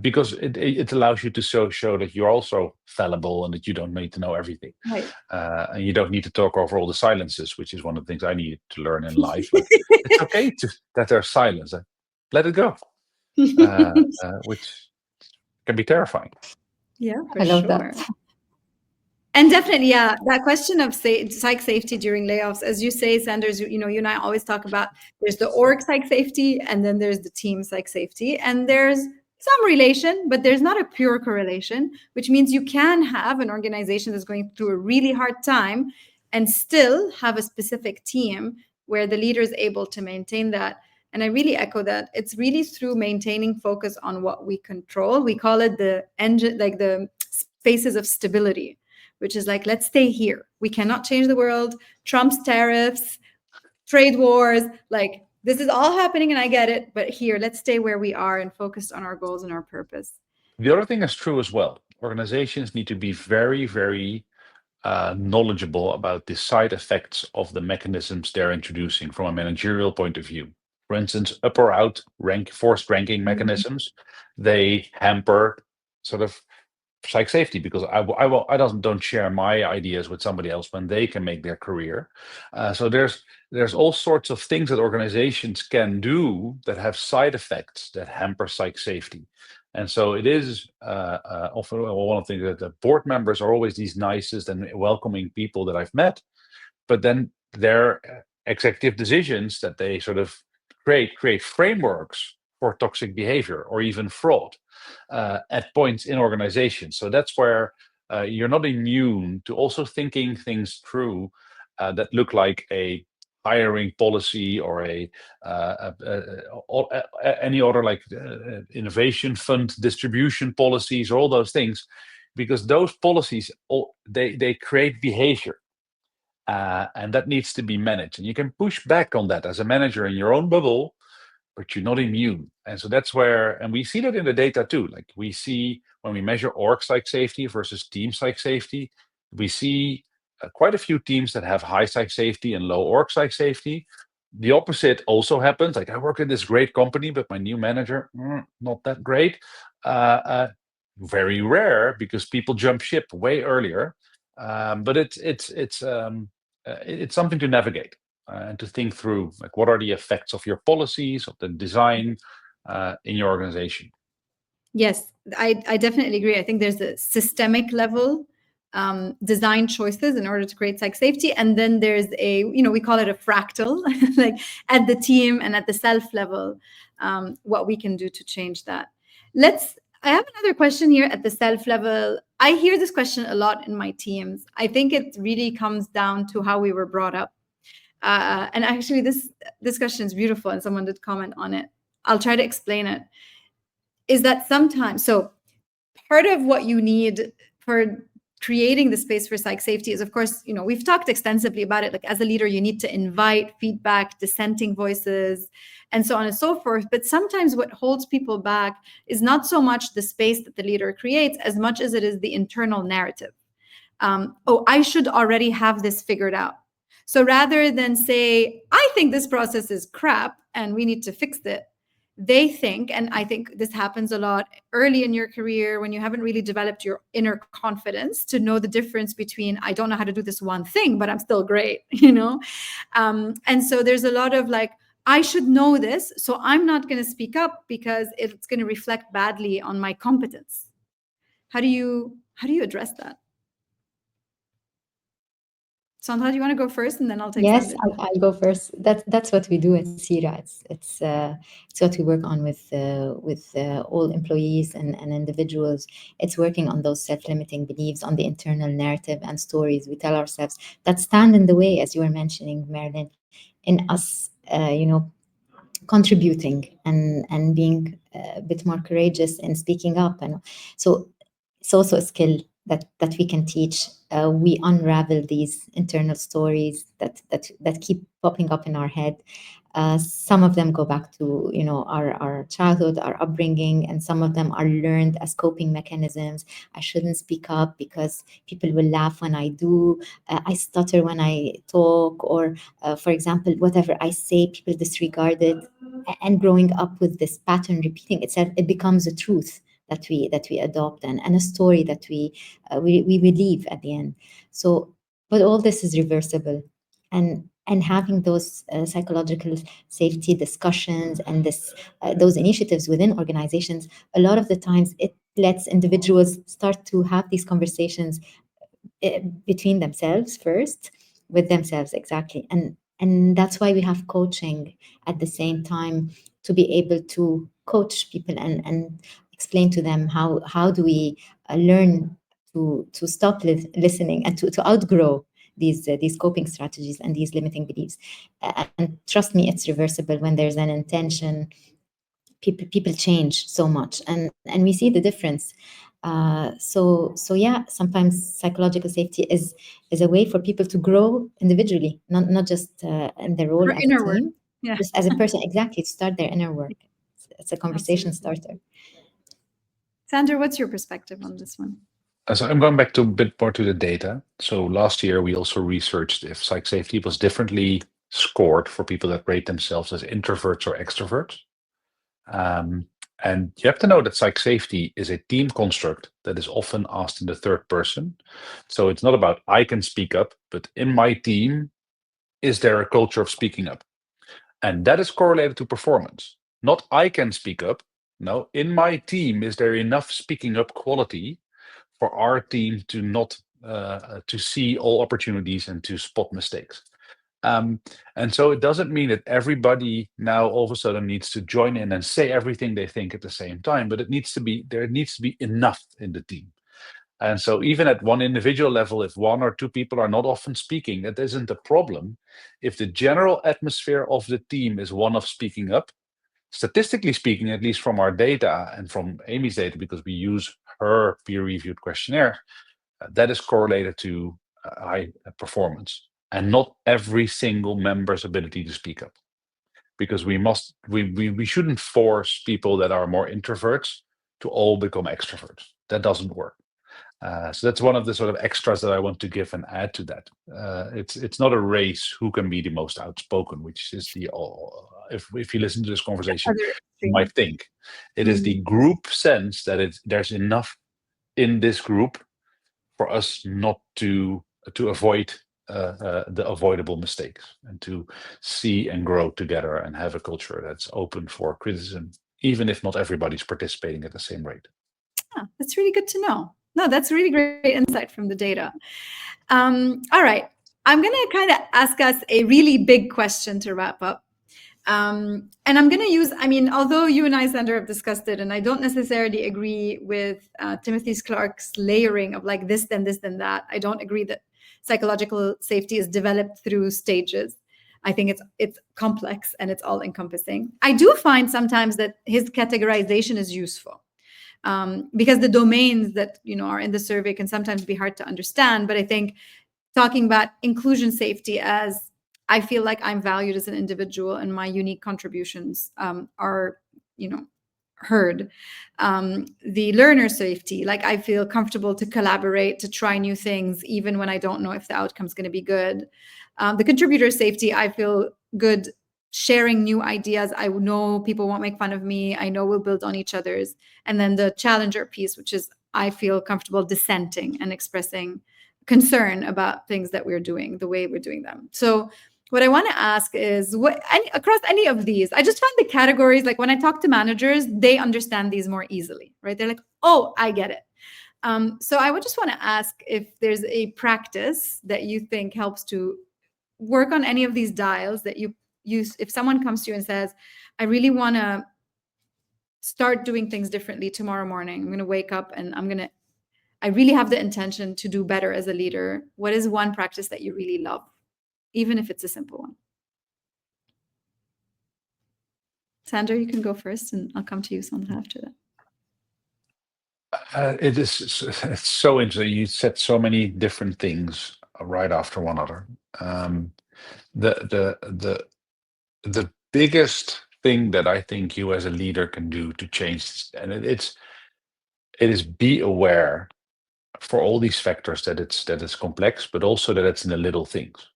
Speaker 3: because it allows you to show that you're also fallible and that you don't need to know everything.
Speaker 1: Right.
Speaker 3: And you don't need to talk over all the silences, which is one of the things I needed to learn in life. Like, it's okay that there's silence. Let it go, which can be terrifying.
Speaker 1: Yeah, for
Speaker 2: I love
Speaker 1: sure.
Speaker 2: that.
Speaker 1: And definitely, yeah, that question of psych safety during layoffs, as you say, Sanders, you and I always talk about, there's the org psych safety, and then there's the team psych safety, and there's some relation, but there's not a pure correlation, which means you can have an organization that's going through a really hard time and still have a specific team where the leader is able to maintain that. And I really echo that. It's really through maintaining focus on what we control. We call it the engine, like the spaces of stability, which is like, let's stay here. We cannot change the world. Trump's tariffs, trade wars, like this is all happening and I get it, but here, let's stay where we are and focused on our goals and our purpose.
Speaker 3: The other thing is true as well. Organizations need to be very, very knowledgeable about the side effects of the mechanisms they're introducing from a managerial point of view. For instance, up or out forced ranking mechanisms, they hamper sort of psych safety, because I don't share my ideas with somebody else when they can make their career. So there's all sorts of things that organizations can do that have side effects that hamper psych safety. And so it is often one of the things that the board members are always these nicest and welcoming people that I've met, but then their executive decisions that they sort of create frameworks for toxic behavior or even fraud at points in organizations. So that's where you're not immune to also thinking things through that look like a hiring policy or any other like innovation fund distribution policies, or all those things, because those policies they create behavior. And that needs to be managed. And you can push back on that as a manager in your own bubble, but you're not immune. And so that's where, and we see that in the data too. Like we see when we measure org psych safety versus team psych safety, we see quite a few teams that have high psych safety and low org psych safety. The opposite also happens. Like I work at this great company, but my new manager, not that great. Very rare, because people jump ship way earlier. But it's something to navigate and to think through, like what are the effects of your policies, of the design in your organization.
Speaker 1: Yes, I definitely agree. I think there's a systemic level design choices in order to create psych safety. And then there's we call it a fractal, like at the team and at the self level, what we can do to change that. I have another question here at the self level. I hear this question a lot in my teams. I think it really comes down to how we were brought up. And actually, this discussion is beautiful, and someone did comment on it. I'll try to explain it. Is that sometimes, so part of what you need for creating the space for psych safety is, of course, we've talked extensively about it. Like as a leader, you need to invite feedback, dissenting voices, and so on and so forth. But sometimes what holds people back is not so much the space that the leader creates as much as it is the internal narrative. I should already have this figured out. So rather than say, I think this process is crap and we need to fix it, they think, and I think this happens a lot early in your career when you haven't really developed your inner confidence to know the difference between, I don't know how to do this one thing, but I'm still great, And so there's a lot of like, I should know this, so I'm not going to speak up because it's going to reflect badly on my competence. How do you address that? Sandra, do you want to go first, and then I'll take
Speaker 2: Yes,
Speaker 1: Sander?
Speaker 2: I'll go first. That's what we do at Siira. It's what we work on with all employees and individuals. It's working on those self-limiting beliefs, on the internal narrative and stories we tell ourselves that stand in the way, as you were mentioning, Marilyn, in us, contributing and being a bit more courageous in speaking up. And so it's also a skill that we can teach. We unravel these internal stories that keep popping up in our head. Some of them go back to our childhood, our upbringing, and some of them are learned as coping mechanisms. I shouldn't speak up because people will laugh when I do. I stutter when I talk, or for example, whatever I say, people disregard it. And growing up with this pattern repeating itself, it becomes a truth that we adopt, and a story that we believe at the end. So, but all this is reversible, and having those psychological safety discussions and those initiatives within organizations, a lot of the times it lets individuals start to have these conversations between themselves first, with themselves, exactly. And that's why we have coaching at the same time, to be able to coach people and explain to them how do we learn to stop listening and to outgrow these coping strategies and these limiting beliefs. And trust me, it's reversible when there's an intention. People change so much, and we see the difference. So yeah, sometimes psychological safety is a way for people to grow individually, not just in their role
Speaker 1: For
Speaker 2: as a
Speaker 1: inner work.
Speaker 2: team,
Speaker 1: Yeah,
Speaker 2: just as a person, exactly, to start their inner work. It's a conversation
Speaker 1: absolutely.
Speaker 2: starter.
Speaker 1: Sander, what's your perspective on this one?
Speaker 3: So I'm going back to a bit more to the data. So last year we also researched if psych safety was differently scored for people that rate themselves as introverts or extroverts. And you have to know that psych safety is a team construct that is often asked in the third person. So it's not about I can speak up, but in my team, is there a culture of speaking up? And that is correlated to performance. Not I can speak up. No, in my team, is there enough speaking up quality for our team to not to see all opportunities and to spot mistakes? And so it doesn't mean that everybody now all of a sudden needs to join in and say everything they think at the same time, but there needs to be enough in the team. And so even at one individual level, if one or two people are not often speaking, that isn't a problem. If the general atmosphere of the team is one of speaking up, statistically speaking, at least from our data and from Amy's data, because we use her peer-reviewed questionnaire, that is correlated to high performance, and not every single member's ability to speak up. Because we shouldn't force people that are more introverts to all become extroverts. That doesn't work. So that's one of the sort of extras that I want to give and add to that. It's not a race who can be the most outspoken, which is if you listen to this conversation, you might think it is the group sense that there's enough in this group for us not to avoid the avoidable mistakes, and to see and grow together and have a culture that's open for criticism, even if not everybody's participating at the same rate.
Speaker 1: That's really good to know. No, that's really great insight from the data. All right. I'm going to kind of ask us a really big question to wrap up. And I'm going to use, although you and I, Sander, have discussed it, and I don't necessarily agree with Timothy Clark's layering of like this, then that. I don't agree that psychological safety is developed through stages. I think it's complex and it's all encompassing. I do find sometimes that his categorization is useful. Because the domains that are in the survey can sometimes be hard to understand. But I think talking about inclusion safety as I feel like I'm valued as an individual and my unique contributions are heard. The learner safety, like I feel comfortable to collaborate, to try new things, even when I don't know if the outcome's going to be good. The contributor safety, I feel good sharing new ideas. I know people won't make fun of me. I know we'll build on each other's. And then the challenger piece, which is I feel comfortable dissenting and expressing concern about things that we're doing, the way we're doing them. So what I want to ask is, across any of these, I just find the categories, like when I talk to managers, they understand these more easily, right? They're like, oh, I get it. So I would just want to ask if there's a practice that you think helps to work on any of these dials that you use. If someone comes to you and says, I really want to start doing things differently tomorrow morning, I'm going to wake up and I really have the intention to do better as a leader. What is one practice that you really love, even if it's a simple one? Sandra, you can go first, and I'll come to you, Sandra, after that.
Speaker 3: It's so interesting. You said so many different things right after one another. The biggest thing that I think you as a leader can do to change this, and it is be aware for all these factors that it's complex, but also that it's in the little things.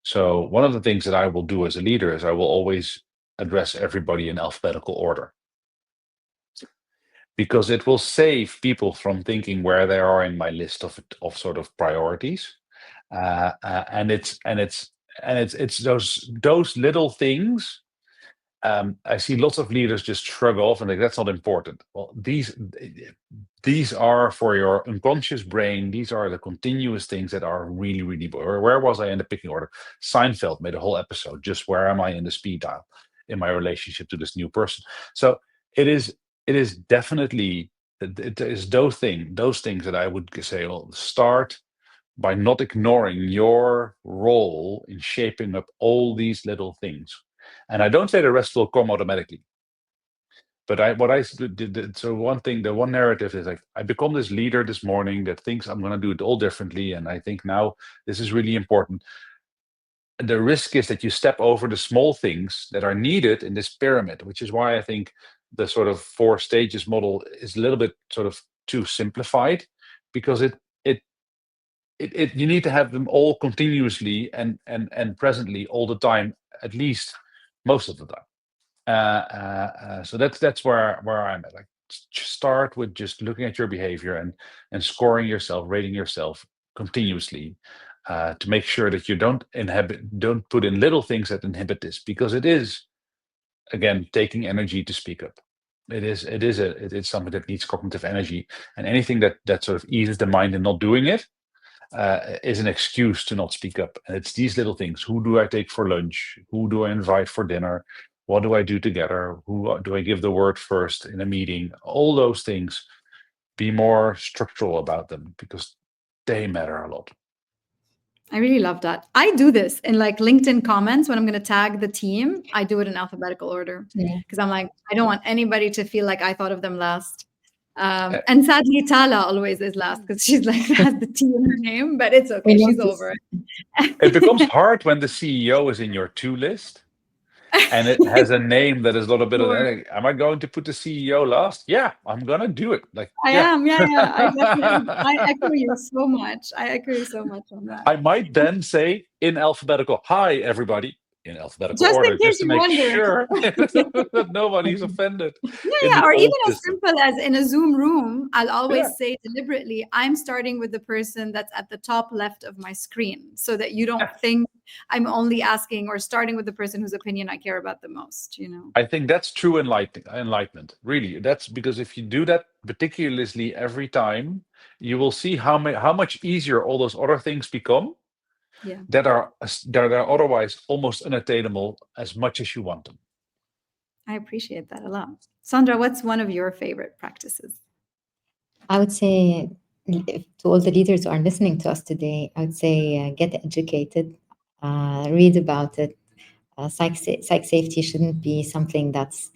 Speaker 3: So one of the things that I will do as a leader is I will always address everybody in alphabetical order, because it will save people from thinking where they are in my list of sort of priorities, and it's those little things. I see lots of leaders just shrug off and like, that's not important. Well, these are for your unconscious brain. These are the continuous things that are really, really. Where was I in the picking order? Seinfeld made a whole episode just where am I in the speed dial in my relationship to this new person. So it is definitely, it is those things that I would say, well, start by not ignoring your role in shaping up all these little things. And I don't say the rest will come automatically. But so one thing, the one narrative is like, I become this leader this morning that thinks I'm going to do it all differently. And I think now this is really important. The risk is that you step over the small things that are needed in this pyramid, which is why I think the sort of 4 stages model is a little bit sort of too simplified, because you need to have them all continuously and presently all the time, at least most of the time. So that's where I'm at. Like, start with just looking at your behavior and scoring yourself, rating yourself continuously, to make sure that you don't put in little things that inhibit this, because it is, again, taking energy to speak up. It's something that needs cognitive energy, and anything that sort of eases the mind in not doing it is an excuse to not speak up. And it's these little things. Who do I take for lunch? Who do I invite for dinner? What do I do together? Who do I give the word first in a meeting? All those things, be more structural about them, because they matter a lot.
Speaker 1: I really love that. I do this in like LinkedIn comments when I'm going to tag the team. I do it in alphabetical order, because I'm like, I don't want anybody to feel like I thought of them last. And sadly, Tala always is last, because she's like, has the T in her name, but it's okay. She's over it.
Speaker 3: It becomes hard when the CEO is in your to list and it has a name that is a little bit of, am I going to put the CEO last? Yeah, I'm going to do it. Like,
Speaker 1: I am. Yeah. I echo you so much. I echo you so much on that.
Speaker 3: I might then say in alphabetical, hi, everybody. In alphabetical
Speaker 1: just
Speaker 3: order,
Speaker 1: in case
Speaker 3: just to make
Speaker 1: wonder.
Speaker 3: Sure that nobody's offended.
Speaker 1: Yeah, or even as simple as in a Zoom room, I'll always say deliberately, I'm starting with the person that's at the top left of my screen, so that you don't think I'm only asking or starting with the person whose opinion I care about the most, you know.
Speaker 3: I think that's true enlightenment. Really, that's because if you do that meticulously every time, you will see how much easier all those other things become.
Speaker 1: Yeah.
Speaker 3: That are otherwise almost unattainable, as much as you want them.
Speaker 1: I appreciate that a lot. Sandra, what's one of your favorite practices?
Speaker 2: I would say, to all the leaders who are listening to us today, I would say get educated, read about it. Psych safety shouldn't be something that's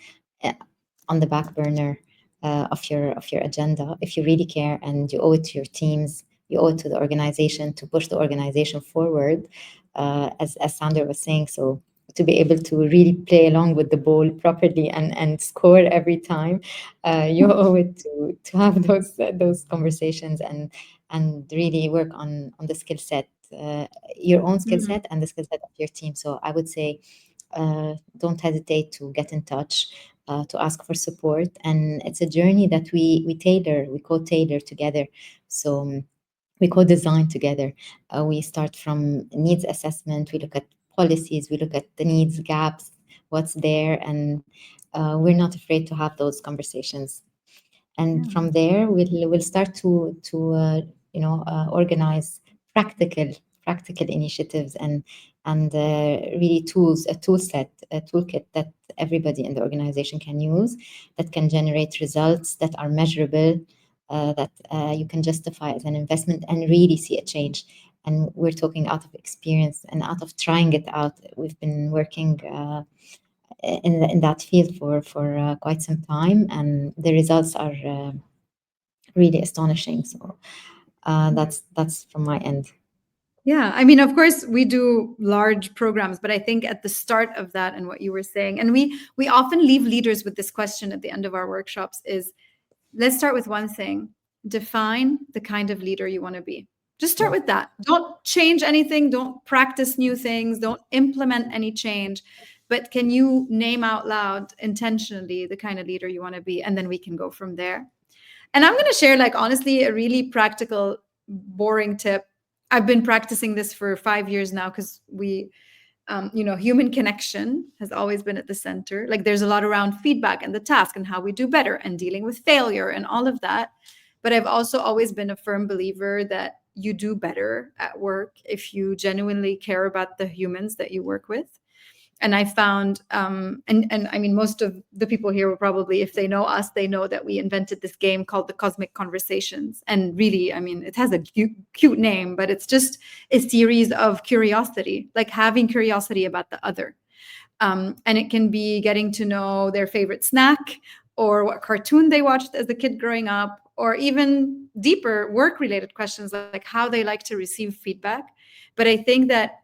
Speaker 2: on the back burner of your agenda. If you really care and you owe it to your teams, you owe it to the organization to push the organization forward, as Sander was saying. So to be able to really play along with the ball properly and score every time, you owe it to have those conversations and really work on the skill set, your own skill set and the skill set of your team. So I would say, don't hesitate to get in touch, to ask for support, and it's a journey that we co-tailor together. So we co-design together. We start from needs assessment. We look at policies. We look at the needs gaps, what's there, and we're not afraid to have those conversations. And from there, we'll start to organize practical initiatives and really tools, a toolkit that everybody in the organization can use, that can generate results that are measurable, that you can justify as an investment and really see a change. And we're talking out of experience and out of trying it out. We've been working in that field for quite some time, and the results are really astonishing. So that's from my end.
Speaker 1: Yeah, I mean, of course, we do large programs, but I think at the start of that and what you were saying, and we often leave leaders with this question at the end of our workshops is, let's start with one thing. Define the kind of leader you want to be. Just start with that. Don't change anything. Don't practice new things. Don't implement any change. But can you name out loud intentionally the kind of leader you want to be? And then we can go from there. And I'm going to share, like, honestly, a really practical, boring tip. I've been practicing this for 5 years now because we, human connection has always been at the center. Like, there's a lot around feedback and the task and how we do better and dealing with failure and all of that. But I've also always been a firm believer that you do better at work if you genuinely care about the humans that you work with. And I found, and I mean, most of the people here will probably, if they know us, they know that we invented this game called the Cosmic Conversations. And really, I mean, it has a cute name, but it's just a series of curiosity, like having curiosity about the other. And it can be getting to know their favorite snack or what cartoon they watched as a kid growing up, or even deeper work-related questions like how they like to receive feedback. But I think that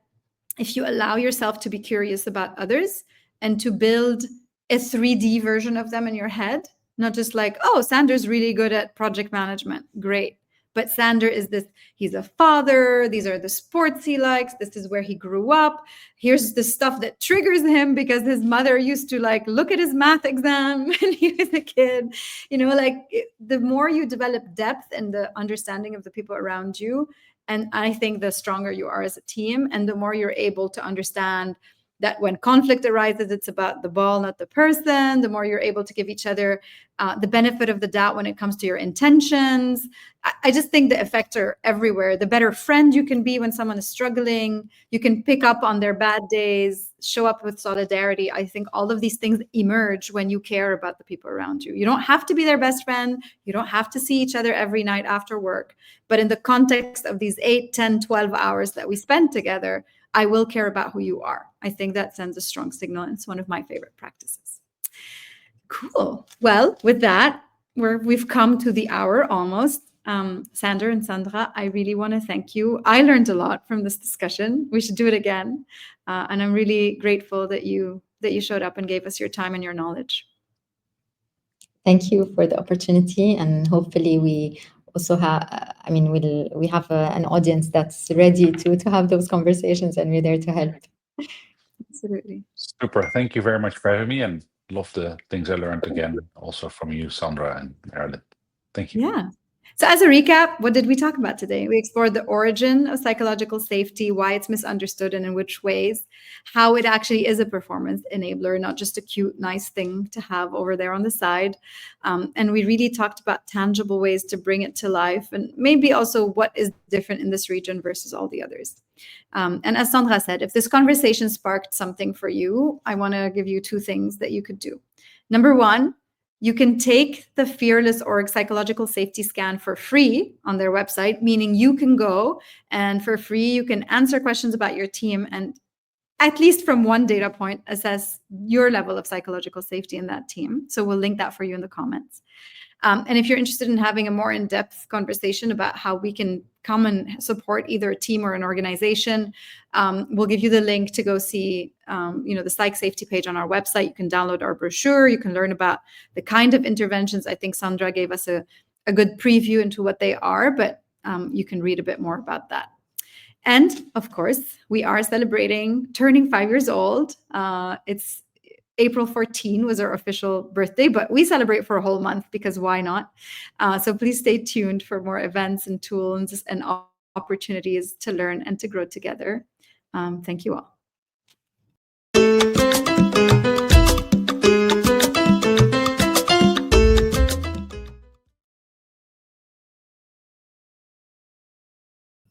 Speaker 1: if you allow yourself to be curious about others and to build a 3D version of them in your head, not just like, oh, Sander's really good at project management. Great. But Sander is this, he's a father. These are the sports he likes. This is where he grew up. Here's the stuff that triggers him because his mother used to like look at his math exam when he was a kid. The more you develop depth and the understanding of the people around you, and I think the stronger you are as a team, and the more you're able to understand that when conflict arises, it's about the ball, not the person, the more you're able to give each other the benefit of the doubt when it comes to your intentions. I just think the effects are everywhere. The better friend you can be when someone is struggling, you can pick up on their bad days, show up with solidarity. I think all of these things emerge when you care about the people around you. You don't have to be their best friend. You don't have to see each other every night after work. But in the context of these 8, 10, 12 hours that we spend together, I will care about who you are. I think that sends a strong signal, and it's one of my favorite practices. Cool. Well, with that, we've come to the hour almost. Sander and Sandra, I really want to thank you. I learned a lot from this discussion. We should do it again. And I'm really grateful that you showed up and gave us your time and your knowledge.
Speaker 2: Thank you for the opportunity, and hopefully we also have, we have an audience that's ready to have those conversations, and we're there to help.
Speaker 1: Absolutely.
Speaker 3: Super. Thank you very much for having me, and love the things I learned again, also from you, Sandra and Marilyn. Thank you.
Speaker 1: Yeah. So as a recap, what did we talk about today? We explored the origin of psychological safety, why it's misunderstood and in which ways, how it actually is a performance enabler, not just a cute, nice thing to have over there on the side. And we really talked about tangible ways to bring it to life, and maybe also what is different in this region versus all the others. And as Sandra said, if this conversation sparked something for you, I want to give you 2 things that you could do. Number 1, you can take the Fearless Org psychological safety scan for free on their website, meaning you can go and for free, you can answer questions about your team and at least from one data point, assess your level of psychological safety in that team. So we'll link that for you in the comments. And if you're interested in having a more in-depth conversation about how we can come and support either a team or an organization, we'll give you the link to go see the psych safety page on our website. You can download our brochure. You can learn about the kind of interventions. I think Sandra gave us a good preview into what they are, but you can read a bit more about that. And of course, we are celebrating turning 5 years old. It's April 14 was our official birthday, but we celebrate for a whole month because why not? So please stay tuned for more events and tools and opportunities to learn and to grow together. Thank you all.